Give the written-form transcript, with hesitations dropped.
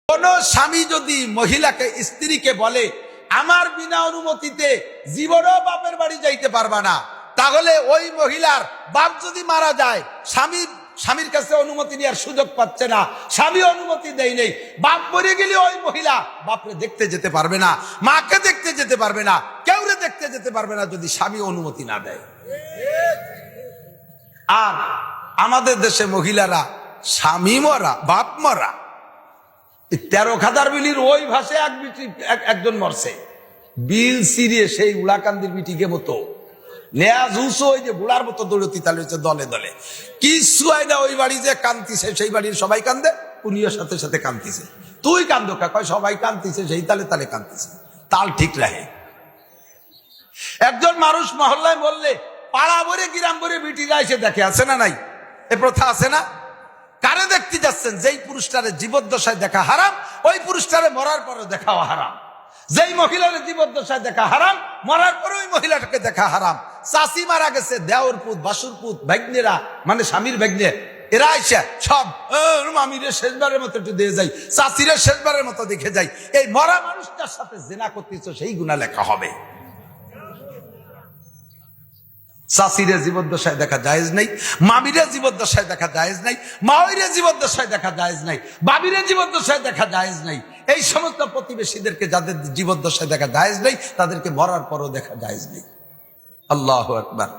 কোন স্বামী যদি মহিলাকে স্ত্রীকে বলে আমার বিনা অনুমতিতে জীবনও বাপের বাড়ি যাইতে পারবা না, তাহলে ওই মহিলার বাপ যদি মারা যায়, স্বামীর কাছে অনুমতি নেওয়ার সুযোগ পাচ্ছে না, স্বামী অনুমতি দেয় নেই, বাপ মরে গেলে ওই মহিলা বাপরে দেখতে যেতে পারবে না, মাকে দেখতে যেতে পারবে না, কেউরে দেখতে যেতে পারবে না যদি স্বামী অনুমতি না দেয়। আর আমাদের দেশে মহিলারা স্বামী মরা বাপ মরা 13 খাদার বিলির ওই ভাষায় একজন মরছে, বিল সিরিয়ে সেই উলাকান্দির বিটিকে মতো লেয়াজ উঁচু ওই যে বুড়ার মতো দৌড়তি তালে দলে দলে কিছু হয় না। ওই বাড়ি যে কান্দিছে সেই বাড়ির সবাই কান্দে, উনিও সাথে সাথে কান্দিছে। তুই কান্দো কা? কয় সবাই কান্দিছে, সেই তালে তালে কান্দিছে, তাল ঠিক রাহে। একজন মানুষ মহল্লায় বললে পাড়া ভরে গ্রাম ভরে বিটিরা এসে দেখে, আছে না নাই? এ প্রথা আছে না? কারে দেখতে যাচ্ছেন? যেই পুরুষটারে জীবদ্দশায় দেখা হারাম, ওই পুরুষটারে মরার পরে দেখাও হারাম। যেই মহিলার জীবদ্দশায় দেখা হারাম, মরার পরে ওই মহিলাটাকে দেখা হারাম। চাষি মারা গেছে, দেওর পুত বাসুর পুত ভাগ্নেরা, মানে স্বামীর ভাগ্নে, এরা আইসা সব মামিরে শেষবারের মতো একটু দিয়ে যাই, চাষিরে শেষবারের মতো দেখে যাই। এই মরা মানুষটার সাথে জেনা করতেছ, সেই গুনাহ লেখা হবে। চাষিরে জীবদ্দশায় দেখা জায়েজ নাই, মামিরে জীবদ্দশায় দেখা জায়েজ নাই, মাওইরে জীবদ্দশায় দেখা জায়েজ নাই, বাবিরে জীবদ্দশায় দেখা জায়েজ নাই। এই সমস্ত প্রতিবেশীদেরকে যাদের জীবদ্দশায় দেখা জায়েজ নাই, তাদেরকে মরার পরও দেখা জায়েজ নেই। আল্লাহু আকবার।